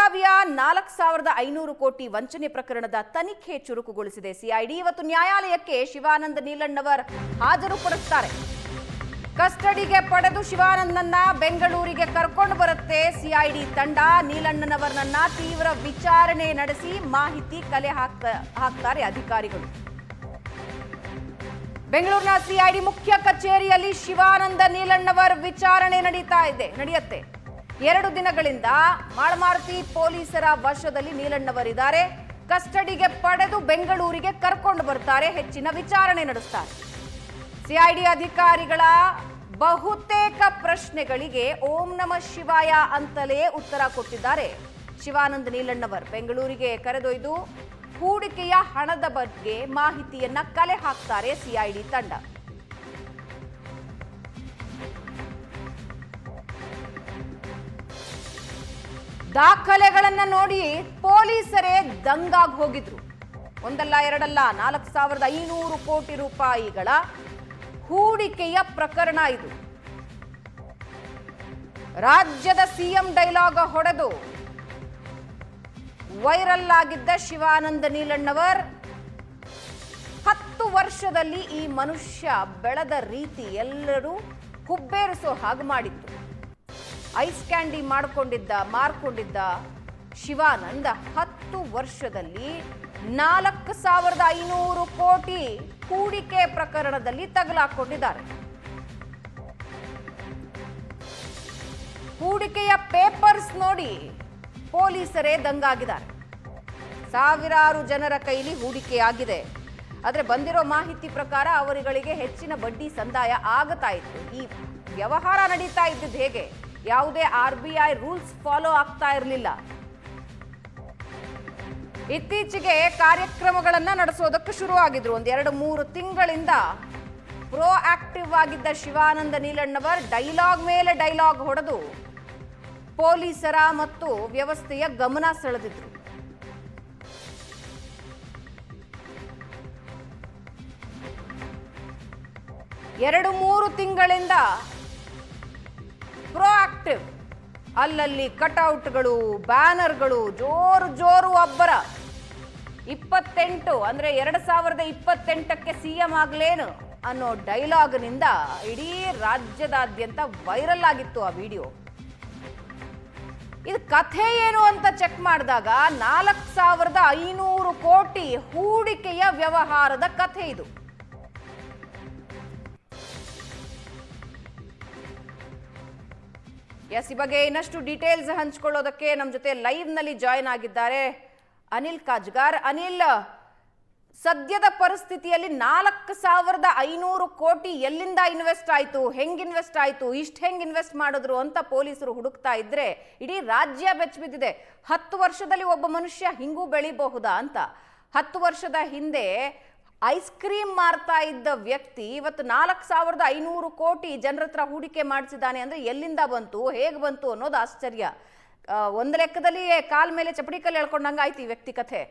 ಬೆಳಗಾವಿಯ 4,500 ಕೋಟಿ ವಂಚನೆ ಪ್ರಕರಣದ ತನಿಖೆ ಚುರುಕುಗೊಳಿಸಿದೆ ಸಿಐಡಿ. ಇವತ್ತು ನ್ಯಾಯಾಲಯಕ್ಕೆ ಶಿವಾನಂದ ನೀಲಣ್ಣವರ್ ಹಾಜರುಪಡಿಸುತ್ತಾರೆ. ಕಸ್ಟಡಿಗೆ ಪಡೆದು ಶಿವಾನಂದನ್ನ ಬೆಂಗಳೂರಿಗೆ ಕರ್ಕೊಂಡು ಬರುತ್ತೆ ಸಿಐಡಿ ತಂಡ. ನೀಲಣ್ಣನವರನ್ನ ತೀವ್ರ ವಿಚಾರಣೆ ನಡೆಸಿ ಮಾಹಿತಿ ಕಲೆ ಹಾಕ್ತಾರೆ ಅಧಿಕಾರಿಗಳು. ಬೆಂಗಳೂರಿನ ಸಿಐಡಿ ಮುಖ್ಯ ಕಚೇರಿಯಲ್ಲಿ ಶಿವಾನಂದ ನೀಲಣ್ಣವರ್ ವಿಚಾರಣೆ ನಡೆಯುತ್ತೆ. 2 ದಿನಗಳಿಂದ ಮಾಳಮಾರುತಿ ಪೊಲೀಸರ ವಶದಲ್ಲಿ ನೀಲಣ್ಣವರಿದ್ದಾರೆ. ಕಸ್ಟಡಿಗೆ ಪಡೆದು ಬೆಂಗಳೂರಿಗೆ ಕರ್ಕೊಂಡು ಬರ್ತಾರೆ, ಹೆಚ್ಚಿನ ವಿಚಾರಣೆ ನಡೆಸ್ತಾರೆ. ಸಿಐಡಿ ಅಧಿಕಾರಿಗಳ ಬಹುತೇಕ ಪ್ರಶ್ನೆಗಳಿಗೆ ಓಂ ನಮಃ ಶಿವಾಯ ಅಂತಲೇ ಉತ್ತರ ಕೊಟ್ಟಿದ್ದಾರೆ ಶಿವಾನಂದ ನೀಲಣ್ಣವರ್. ಬೆಂಗಳೂರಿಗೆ ಕರೆದೊಯ್ದು ಹೂಡಿಕೆಯ ಹಣದ ಬಗ್ಗೆ ಮಾಹಿತಿಯನ್ನ ಕಲೆ ಹಾಕ್ತಾರೆ ಸಿಐಡಿ ತಂಡ. ದಾಖಲೆಗಳನ್ನ ನೋಡಿ ಪೊಲೀಸರೇ ದಂಗಾಗಿ ಹೋಗಿದ್ರು. ಒಂದಲ್ಲ ಎರಡಲ್ಲ 4,500 ಕೋಟಿ ರೂಪಾಯಿಗಳ ಹೂಡಿಕೆಯ ಪ್ರಕರಣ ಇದು. ರಾಜ್ಯದ ಸಿಎಂ ಡೈಲಾಗ್ ಹೊಡೆದು ವೈರಲ್ ಆಗಿದ್ದ ಶಿವಾನಂದ ನೀಲಣ್ಣವರ್ 10 ವರ್ಷದಲ್ಲಿ ಈ ಮನುಷ್ಯ ಬೆಳೆದ ರೀತಿ ಎಲ್ಲರೂ ಹುಬ್ಬೇರಿಸೋ ಹಾಗೆ ಮಾಡಿತ್ತು. ಐಸ್ ಕ್ಯಾಂಡಿ ಮಾರ್ಕೊಂಡಿದ್ದ ಶಿವಾನಂದ 10 ವರ್ಷದಲ್ಲಿ 4,500 ಕೋಟಿ ಹೂಡಿಕೆ ಪ್ರಕರಣದಲ್ಲಿ ತಗಲಾಕೊಂಡಿದ್ದಾರೆ. ಹೂಡಿಕೆಯ ಪೇಪರ್ಸ್ ನೋಡಿ ಪೊಲೀಸರೇ ದಂಗಾಗಿದ್ದಾರೆ. ಸಾವಿರಾರು ಜನರ ಕೈಲಿ ಹೂಡಿಕೆಯಾಗಿದೆ. ಆದರೆ ಬಂದಿರೋ ಮಾಹಿತಿ ಪ್ರಕಾರ ಅವರುಗಳಿಗೆ ಹೆಚ್ಚಿನ ಬಡ್ಡಿ ಸಂದಾಯ ಆಗ್ತಾ ಇತ್ತು. ಈ ವ್ಯವಹಾರ ನಡೀತಾ ಇದ್ದಿದ್ದು ಹೇಗೆ? ಯಾವುದೇ RBI ರೂಲ್ಸ್ ಫಾಲೋ ಆಗ್ತಾ ಇರಲಿಲ್ಲ. ಇತ್ತೀಚೆಗೆ ಕಾರ್ಯಕ್ರಮಗಳನ್ನ ನಡೆಸೋದಕ್ಕೆ ಶುರುವಾಗಿದ್ರು. 2-3 ತಿಂಗಳಿಂದ ಪ್ರೋ ಆಕ್ಟಿವ್ ಆಗಿದ್ದ ಶಿವಾನಂದ ನೀಲಣ್ಣವರ್ ಡೈಲಾಗ್ ಮೇಲೆ ಡೈಲಾಗ್ ಹೊಡೆದು ಪೊಲೀಸರ ಮತ್ತು ವ್ಯವಸ್ಥೆಯ ಗಮನ ಸೆಳೆದಿದ್ರು. ಎರಡು 3 ತಿಂಗಳಿಂದ ಪ್ರೋ ಆಕ್ಟಿವ್. ಅಲ್ಲಲ್ಲಿ ಕಟ್ಔಟ್ಗಳು, ಬ್ಯಾನರ್ಗಳು, ಜೋರು ಅಬ್ಬರ. 28 ಅಂದ್ರೆ 2028ಕ್ಕೆ ಸಿಎಂ ಆಗ್ಲೇನು ಅನ್ನೋ ಡೈಲಾಗ್ನಿಂದ ಇಡೀ ರಾಜ್ಯದಾದ್ಯಂತ ವೈರಲ್ ಆಗಿತ್ತು ಆ ವಿಡಿಯೋ. ಇದು ಕಥೆ ಏನು ಅಂತ ಚೆಕ್ ಮಾಡಿದಾಗ 4,500 ಕೋಟಿ ಹೂಡಿಕೆಯ ವ್ಯವಹಾರದ ಕಥೆ ಇದು. ಈ ಬಗ್ಗೆ ಇನ್ನಷ್ಟು ಡೀಟೇಲ್ಸ್ ಹಂಚಿಕೊಳ್ಳೋದಕ್ಕೆ ನಮ್ಮ ಜೊತೆ ಲೈವ್ ನಲ್ಲಿ ಜಾಯಿನ್ ಆಗಿದ್ದಾರೆ ಅನಿಲ್ ಕಾಜ್ಗಾರ್. ಅನಿಲ್, ಸದ್ಯದ ಪರಿಸ್ಥಿತಿಯಲ್ಲಿ 4,500 ಕೋಟಿ ಎಲ್ಲಿಂದ ಇನ್ವೆಸ್ಟ್ ಆಯ್ತು, ಹೆಂಗ್ ಇನ್ವೆಸ್ಟ್ ಆಯ್ತು, ಹೆಂಗ್ ಇನ್ವೆಸ್ಟ್ ಮಾಡಿದ್ರು ಅಂತ ಪೊಲೀಸರು ಹುಡುಕ್ತಾ ಇದ್ರೆ ಇಡೀ ರಾಜ್ಯ ಬೆಚ್ಚಬಿದ್ದಿದೆ. 10 ವರ್ಷದಲ್ಲಿ ಒಬ್ಬ ಮನುಷ್ಯ ಹಿಂಗೂ ಬೆಳಿಬಹುದಾ ಅಂತ. 10 ವರ್ಷದ ಹಿಂದೆ ಐಸ್ ಕ್ರೀಮ್ ಮಾರ್ತಾ ಇದ್ದ ವ್ಯಕ್ತಿ ಇವತ್ತು 4,500 ಕೋಟಿ ಜನರ ಹತ್ರ ಹೂಡಿಕೆ ಮಾಡಿಸಿದ್ದಾನೆ ಅಂದ್ರೆ ಎಲ್ಲಿಂದ ಬಂತು, ಹೇಗೆ ಬಂತು ಅನ್ನೋದು ಆಶ್ಚರ್ಯ. ಒಂದು ಲೆಕ್ಕದಲ್ಲಿ ಕಾಲ್ ಮೇಲೆ ಚಪಡಿ ಕಲ್ಲು ಎಳ್ಕೊಂಡಂಗ ಆಯ್ತು ಈ ವ್ಯಕ್ತಿ ಕಥೆ.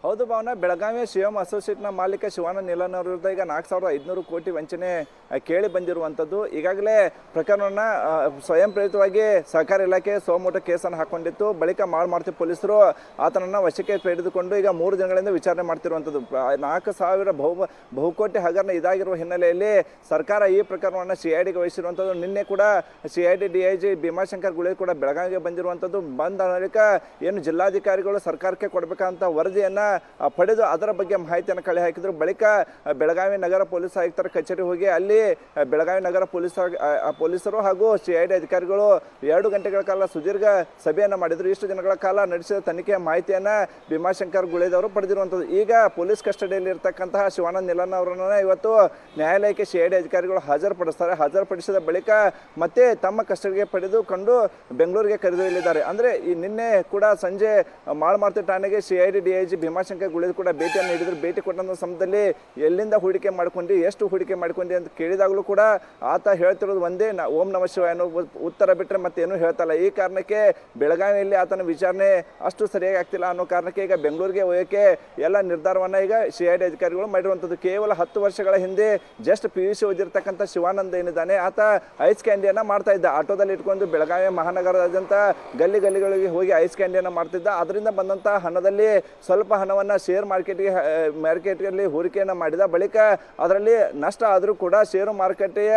ಹೌದು ಭಾವನಾ, ಬೆಳಗಾವಿಯ ಶಿವಮ್ ಅಸೋಸಿಯೇಟ್ನ ಮಾಲೀಕ ಶಿವಾನಂದ ನೀಲಣ್ಣವರ ವಿರುದ್ಧ ಈಗ 4,500 ಕೋಟಿ ವಂಚನೆ ಕೇಳಿ ಬಂದಿರುವಂಥದ್ದು. ಈಗಾಗಲೇ ಪ್ರಕರಣವನ್ನು ಸ್ವಯಂ ಪ್ರೇರಿತವಾಗಿ ಸಹಕಾರ ಇಲಾಖೆ ಸೋಮೋಟ ಕೇಸನ್ನು ಹಾಕೊಂಡಿತ್ತು. ಬಳಿಕ ಮಾಳಮಾರುತಿ ಪೊಲೀಸರು ಆತನನ್ನು ವಶಕ್ಕೆ ಪಡೆದುಕೊಂಡು ಈಗ 3 ದಿನಗಳಿಂದ ವಿಚಾರಣೆ ಮಾಡ್ತಿರುವಂಥದ್ದು. 4,000 ಬಹುಕೋಟಿ ಹಗರಣ ಇದಾಗಿರುವ ಹಿನ್ನೆಲೆಯಲ್ಲಿ ಸರ್ಕಾರ ಈ ಪ್ರಕರಣವನ್ನು CIDಗೆ ವಹಿಸಿರುವಂಥದ್ದು. ನಿನ್ನೆ ಕೂಡ CID DIG ಭೀಮಾಶಂಕರ್ ಗುಳೆ ಕೂಡ ಬೆಳಗಾವಿಗೆ ಬಂದಿರುವಂಥದ್ದು. ಬಂದ ಬಳಿಕ ಏನು ಜಿಲ್ಲಾಧಿಕಾರಿಗಳು ಸರ್ಕಾರಕ್ಕೆ ಕೊಡಬೇಕಂತ ವರದಿಯನ್ನು ಪಡೆದು ಅದರ ಬಗ್ಗೆ ಮಾಹಿತಿಯನ್ನು ಕಲೆ ಹಾಕಿದ್ರು. ಬಳಿಕ ಬೆಳಗಾವಿ ನಗರ ಪೊಲೀಸ್ ಆಯುಕ್ತರ ಕಚೇರಿ ಹೋಗಿ ಅಲ್ಲಿ ಬೆಳಗಾವಿ ನಗರ ಪೊಲೀಸರು ಹಾಗೂ CID ಅಧಿಕಾರಿಗಳು 2 ಗಂಟೆಗಳ ಕಾಲ ಸುದೀರ್ಘ ಸಭೆಯನ್ನು ಮಾಡಿದ್ರು. ಇಷ್ಟು ದಿನಗಳ ಕಾಲ ನಡೆಸಿದ ತನಿಖೆಯ ಮಾಹಿತಿಯನ್ನು ಭೀಮಾಶಂಕರ್ ಗುಳೇದವರು ಪಡೆದಿರುವಂಥದ್ದು. ಈಗ ಪೊಲೀಸ್ ಕಸ್ಟಡಿಯಲ್ಲಿ ಇರತಕ್ಕಂತಹ ಶಿವಾನಂದ ನೀಲಣ್ಣ ಅವರನ್ನು ಇವತ್ತು ನ್ಯಾಯಾಲಯಕ್ಕೆ CID ಅಧಿಕಾರಿಗಳು ಹಾಜರುಪಡಿಸ್ತಾರೆ. ಹಾಜರುಪಡಿಸಿದ ಬಳಿಕ ಮತ್ತೆ ತಮ್ಮ ಕಸ್ಟಡಿಗೆ ಪಡೆದುಕೊಂಡು ಬೆಂಗಳೂರಿಗೆ ಕರೆದೊಯ್ಯಲಿದ್ದಾರೆ. ಅಂದರೆ ಈ ನಿನ್ನೆ ಕೂಡ ಸಂಜೆ ಮಾಳಮಾರುತಿ ಠಾಣೆಗೆ CID DIG ಭೀಮಾ ಭೀಮಾಶಂಕರ್ ಕೂಡ ಭೇಟಿಯನ್ನು ನೀಡಿದ್ರು. ಭೇಟಿ ಕೊಟ್ಟಂಥ ಸಮಯದಲ್ಲಿ ಎಲ್ಲಿಂದ ಹೂಡಿಕೆ ಮಾಡ್ಕೊಂಡು ಎಷ್ಟು ಹೂಡಿಕೆ ಮಾಡ್ಕೊಂಡು ಅಂತ ಕೇಳಿದಾಗಲೂ ಕೂಡ ಆತ ಹೇಳ್ತಿರೋದು ಒಂದೇ, ಓಂ ನಮಃ ಶಿವಾಯ ಅನ್ನೋ ಉತ್ತರ ಬಿಟ್ಟರೆ ಮತ್ತೇನು ಹೇಳ್ತಲ್ಲ. ಈ ಕಾರಣಕ್ಕೆ ಬೆಳಗಾವಿಯಲ್ಲಿ ಆತನ ವಿಚಾರಣೆ ಅಷ್ಟು ಸರಿಯಾಗಿ ಆಗ್ತಿಲ್ಲ ಅನ್ನೋ ಕಾರಣಕ್ಕೆ ಈಗ ಬೆಂಗಳೂರಿಗೆ ಹೋಗೋಕ್ಕೆ ಎಲ್ಲ ನಿರ್ಧಾರವನ್ನು ಈಗ CID ಅಧಿಕಾರಿಗಳು ಮಾಡಿರುವಂಥದ್ದು. ಕೇವಲ 10 ವರ್ಷಗಳ ಹಿಂದೆ ಜಸ್ಟ್ PUC ಓದಿರ್ತಕ್ಕಂಥ ಶಿವಾನಂದ ಏನಿದ್ದಾನೆ, ಆತ ಐಸ್ ಕ್ಯಾಂಡಿಯನ್ನು ಮಾಡ್ತಾ ಇದ್ದ. ಆಟೋದಲ್ಲಿ ಇಟ್ಕೊಂಡು ಬೆಳಗಾವಿ ಮಹಾನಗರದಾದ್ಯಂತ ಗಲ್ಲಿಗಳಿಗೆ ಹೋಗಿ ಐಸ್ ಕ್ಯಾಂಡಿಯನ್ನು ಮಾಡ್ತಿದ್ದ. ಅದರಿಂದ ಬಂದಂಥ ಹಣದಲ್ಲಿ ಸ್ವಲ್ಪ ಹಣವನ್ನು ಶೇರ್ ಮಾರ್ಕೆಟ್ನಲ್ಲಿ ಹೂಡಿಕೆಯನ್ನು ಮಾಡಿದ. ಬಳಿಕ ಅದರಲ್ಲಿ ನಷ್ಟ ಆದರೂ ಕೂಡ ಷೇರು ಮಾರುಕಟ್ಟೆಯ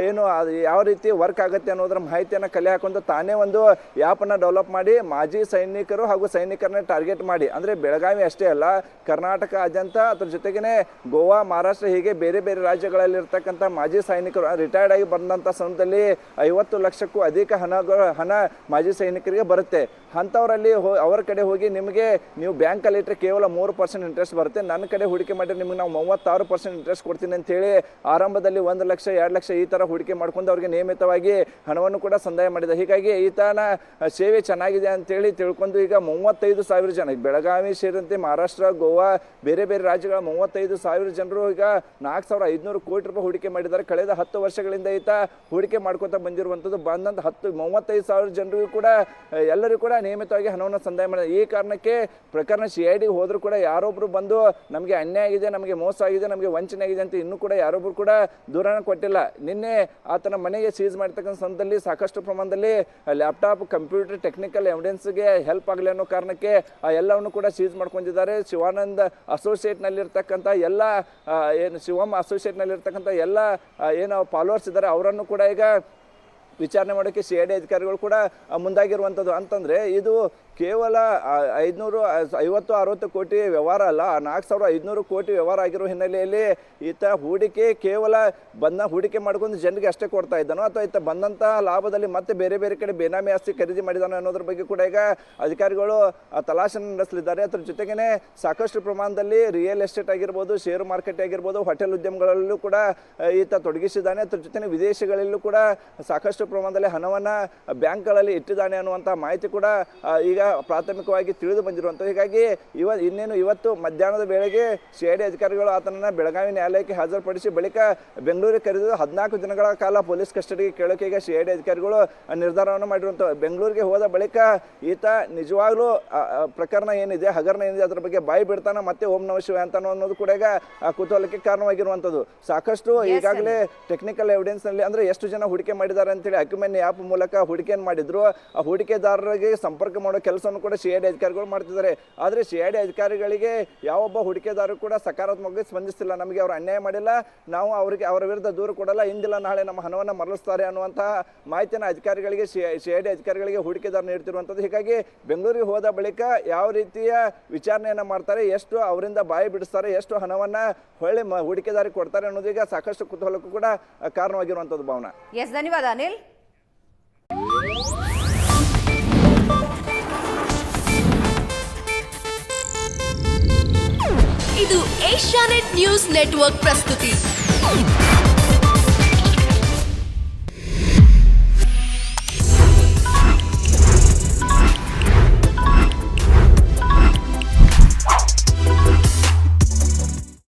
ಏನು ಯಾವ ರೀತಿ ವರ್ಕ್ ಆಗುತ್ತೆ ಅನ್ನೋದರ ಮಾಹಿತಿಯನ್ನು ಕಲೆ ಹಾಕೊಂಡು ತಾನೇ ಒಂದು ಆ್ಯಪನ್ನು ಡೆವಲಪ್ ಮಾಡಿ ಮಾಜಿ ಸೈನಿಕರು ಹಾಗೂ ಸೈನಿಕರನ್ನ ಟಾರ್ಗೆಟ್ ಮಾಡಿ, ಅಂದರೆ ಬೆಳಗಾವಿ ಅಷ್ಟೇ ಅಲ್ಲ ಕರ್ನಾಟಕದಾದ್ಯಂತ ಅದ್ರ ಜೊತೆಗೇ ಗೋವಾ, ಮಹಾರಾಷ್ಟ್ರ ಹೀಗೆ ಬೇರೆ ಬೇರೆ ರಾಜ್ಯಗಳಲ್ಲಿರ್ತಕ್ಕಂಥ ಮಾಜಿ ಸೈನಿಕರು ರಿಟೈರ್ಡ್ ಆಗಿ ಬಂದಂಥ ಸಮಯದಲ್ಲಿ 50 ಲಕ್ಷಕ್ಕೂ ಅಧಿಕ ಹಣ ಮಾಜಿ ಸೈನಿಕರಿಗೆ ಬರುತ್ತೆ. ಅಂಥವರಲ್ಲಿ ಅವರ ಕಡೆ ಹೋಗಿ ನಿಮಗೆ ನೀವು ಬ್ಯಾಂಕಲ್ಲಿ ಇಟ್ಟರೆ ಕೇವಲ 3% ಇಂಟ್ರೆಸ್ಟ್ ಬರುತ್ತೆ, ನನ್ನ ಕಡೆ ಹೂಡಿಕೆ ಮಾಡಿದ್ರೆ ನಿಮಗೆ ನಾವು 36% ಇಂಟ್ರೆಸ್ಟ್ ಕೊಡ್ತೀನಿ ಅಂತೇಳಿ ಆರಂಭದಲ್ಲಿ 1 ಲಕ್ಷ 2 ಲಕ್ಷ ಈ ಥರ ಹೂಡಿಕೆ ಮಾಡ್ಕೊಂಡು ಅವರಿಗೆ ನಿಯಮಿತವಾಗಿ ಹಣವನ್ನು ಕೂಡ ಸಂದಾಯ ಮಾಡಿದ. ಹೀಗಾಗಿ ಈತನ ಸೇವೆ ಚೆನ್ನಾಗಿದೆ ಅಂತೇಳಿ ತಿಳ್ಕೊಂಡು ಈಗ 35,000 ಜನ ಬೆಳಗಾವಿ ಸೇರಿದಂತೆ ಮಹಾರಾಷ್ಟ್ರ, ಗೋವಾ, ಬೇರೆ ಬೇರೆ ರಾಜ್ಯಗಳ 35,000 ಜನರು ಈಗ 4,500 ಕೋಟಿ ರೂಪಾಯಿ ಹೂಡಿಕೆ ಮಾಡಿದ್ದಾರೆ. ಕಳೆದ 10 ವರ್ಷಗಳಿಂದ ಈತ ಹೂಡಿಕೆ ಮಾಡ್ಕೊತಾ ಬಂದಿರುವಂಥದ್ದು. ಬಂದಂಥ 35,000 ಜನರಿಗೂ ಕೂಡ ಎಲ್ಲರಿಗೂ ಕೂಡ ನಿಯಮಿತವಾಗಿ ಹಣವನ್ನು ಸಂದಾಯ ಮಾಡಿದೆ. ಈ ಕಾರಣಕ್ಕೆ ಪ್ರಕರಣ CID ಹೋದರೂ ಕೂಡ ಯಾರೊಬ್ಬರು ಬಂದು ನಮಗೆ ಅನ್ಯಾಯ ಆಗಿದೆ, ನಮಗೆ ಮೋಸ ಆಗಿದೆ, ನಮಗೆ ವಂಚನೆ ಆಗಿದೆ ಅಂತ ಇನ್ನೂ ಕೂಡ ಯಾರೊಬ್ಬರು ಕೂಡ ದೂರನ ಕೊಟ್ಟಿಲ್ಲ. ನಿನ್ನೆ ಆತನ ಮನೆಗೆ ಸೀಸ್ ಮಾಡಿರ್ತಕ್ಕಂಥ ಸಂದರ್ಭದಲ್ಲಿ ಸಾಕಷ್ಟು ಪ್ರಮಾಣದಲ್ಲಿ ಲ್ಯಾಪ್ಟಾಪ್, ಕಂಪ್ಯೂಟರ್, ಟೆಕ್ನಿಕಲ್ ಎವಿಡೆನ್ಸ್ಗೆ ಹೆಲ್ಪ್ ಆಗಲಿ ಅನ್ನೋ ಕಾರಣಕ್ಕೆ ಆ ಎಲ್ಲವನ್ನು ಕೂಡ ಸೀಸ್ ಮಾಡ್ಕೊಂಡಿದ್ದಾರೆ. ಶಿವಾನಂದ್ ಅಸೋಸಿಯೇಟ್ನಲ್ಲಿರ್ತಕ್ಕಂಥ ಎಲ್ಲ ಏನು ಶಿವಮ್ ಅಸೋಸಿಯೇಟ್ನಲ್ಲಿರ್ತಕ್ಕಂಥ ಎಲ್ಲ ಏನು ಫಾಲೋವರ್ಸ್ ಇದ್ದಾರೆ ಅವರನ್ನು ಕೂಡ ಈಗ ವಿಚಾರಣೆ ಮಾಡೋಕ್ಕೆ CID ಅಧಿಕಾರಿಗಳು ಕೂಡ ಮುಂದಾಗಿರುವಂಥದ್ದು. ಅಂತಂದರೆ ಇದು ಕೇವಲ 550-60 ಕೋಟಿ ವ್ಯವಹಾರ ಅಲ್ಲ, 4,500 ಕೋಟಿ ವ್ಯವಹಾರ ಆಗಿರೋ ಹಿನ್ನೆಲೆಯಲ್ಲಿ ಈತ ಹೂಡಿಕೆ ಕೇವಲ ಹೂಡಿಕೆ ಮಾಡ್ಕೊಂಡು ಜನರಿಗೆ ಅಷ್ಟೇ ಕೊಡ್ತಾ ಇದ್ದಾನೋ ಅಥವಾ ಈತ ಬಂದಂಥ ಲಾಭದಲ್ಲಿ ಮತ್ತೆ ಬೇರೆ ಬೇರೆ ಕಡೆ ಬೇನಾಮಿ ಆಸ್ತಿ ಖರೀದಿ ಮಾಡಿದಾನೋ ಅನ್ನೋದ್ರ ಬಗ್ಗೆ ಕೂಡ ಈಗ ಅಧಿಕಾರಿಗಳು ತಲಾಶೆಯನ್ನು ನಡೆಸಲಿದ್ದಾರೆ. ಅದ್ರ ಜೊತೆಗೇ ಸಾಕಷ್ಟು ಪ್ರಮಾಣದಲ್ಲಿ ರಿಯಲ್ ಎಸ್ಟೇಟ್ ಆಗಿರ್ಬೋದು, ಷೇರು ಮಾರುಕಟ್ಟೆ ಆಗಿರ್ಬೋದು, ಹೋಟೆಲ್ ಉದ್ಯಮಗಳಲ್ಲೂ ಕೂಡ ಈತ ತೊಡಗಿಸಿದ್ದಾನೆ. ಅದ್ರ ಜೊತೆ ವಿದೇಶಗಳಲ್ಲೂ ಕೂಡ ಸಾಕಷ್ಟು ಪ್ರಮಾಣದಲ್ಲಿ ಹಣವನ್ನು ಬ್ಯಾಂಕ್ಗಳಲ್ಲಿ ಇಟ್ಟಿದ್ದಾನೆ ಅನ್ನುವಂಥ ಮಾಹಿತಿ ಕೂಡ ಈಗ ಪ್ರಾಥಮಿಕವಾಗಿ ತಿಳಿದು ಬಂದಿರುವಂಥದ್ದು. ಹೀಗಾಗಿ ಇವತ್ತು ಮಧ್ಯಾಹ್ನದ ವೇಳೆಗೆ CID ಅಧಿಕಾರಿಗಳು ಆತನನ್ನು ಬೆಳಗಾವಿ ನ್ಯಾಯಾಲಯಕ್ಕೆ ಹಾಜರುಪಡಿಸಿ ಬಳಿಕ ಬೆಂಗಳೂರಿಗೆ ಕರೆದು 14 ದಿನಗಳ ಕಾಲ ಪೊಲೀಸ್ ಕಸ್ಟಡಿಗೆ ಕೇಳೋಕೆ ಈಗ CID ಅಧಿಕಾರಿಗಳು ನಿರ್ಧಾರವನ್ನು ಮಾಡಿರುವಂಥದ್ದು. ಬೆಂಗಳೂರಿಗೆ ಹೋದ ಬಳಿಕ ಈತ ನಿಜವಾಗ್ಲೂ ಪ್ರಕರಣ ಏನಿದೆ, ಹಗರಣ ಏನಿದೆ ಅದರ ಬಗ್ಗೆ ಬಾಯಿ ಬಿಡ್ತಾನೆ, ಮತ್ತೆ ಓಂ ನಮಃ ಶಿವಾಯ ಅಂತ ಅನ್ನೋದು ಕೂಡ ಈಗ ಕುತೂಹಲಕ್ಕೆ ಕಾರಣವಾಗಿರುವಂಥದ್ದು. ಸಾಕಷ್ಟು ಈಗಾಗಲೇ ಟೆಕ್ನಿಕಲ್ ಎವಿಡೆನ್ಸ್ನಲ್ಲಿ ಅಂದರೆ ಎಷ್ಟು ಜನ ಹೂಡಿಕೆ ಮಾಡಿದ್ದಾರೆ ಅಂತೇಳಿ ಅಕ್ಯುಮೆನ್ ಆ್ಯಪ್ ಮೂಲಕ ಹೂಡಿಕೆಯನ್ನು ಮಾಡಿದ್ರು. ಆ ಹೂಡಿಕೆದಾರರಿಗೆ ಸಂಪರ್ಕ ಮಾಡೋ ಕೆಲಸವನ್ನು ಕೂಡ CID ಅಧಿಕಾರಿಗಳು ಮಾಡ್ತಿದ್ದಾರೆ. ಆದರೆ CID ಅಧಿಕಾರಿಗಳಿಗೆ ಯಾವೊಬ್ಬ ಹೂಡಿಕೆದಾರರು ಕೂಡ ಸಕಾರಾತ್ಮಕವಾಗಿ ಸ್ಪಂದಿಸ್ತಿಲ್ಲ. ನಮಗೆ ಅವರು ಅನ್ಯಾಯ ಮಾಡಿಲ್ಲ, ನಾವು ಅವರ ವಿರುದ್ಧ ದೂರು ಕೊಡಲ್ಲ, ಇಂದಿಲ್ಲ ನಾಳೆ ನಮ್ಮ ಹಣವನ್ನು ಮರಳಿಸ್ತಾರೆ ಅನ್ನುವಂತಹ ಮಾಹಿತಿಯನ್ನು ಅಧಿಕಾರಿಗಳಿಗೆ CID ಅಧಿಕಾರಿಗಳಿಗೆ ಹೂಡಿಕೆದಾರರು ನೀಡ್ತಿರುವಂಥದ್ದು. ಹೀಗಾಗಿ ಬೆಂಗಳೂರಿಗೆ ಹೋದ ಬಳಿಕ ಯಾವ ರೀತಿಯ ವಿಚಾರಣೆಯನ್ನು ಮಾಡ್ತಾರೆ, ಎಷ್ಟು ಅವರಿಂದ ಬಾಯಿ ಬಿಡಿಸ್ತಾರೆ, ಎಷ್ಟು ಹಣವನ್ನು ಹೊಳ್ಳಿ ಹೂಡಿಕೆದಾರಿಗೆ ಕೊಡ್ತಾರೆ ಅನ್ನೋದು ಈಗ ಸಾಕಷ್ಟು ಕುತೂಹಲಕ್ಕೂ ಕೂಡ ಕಾರಣವಾಗಿರುವಂಥದ್ದು. ಭಾವನಾ, ಧನ್ಯವಾದ ಅನಿಲ್. ಇದು ಏಷ್ಯಾನೆಟ್ ನ್ಯೂಸ್ ನೆಟ್ವರ್ಕ್ ಪ್ರಸ್ತುತಿ.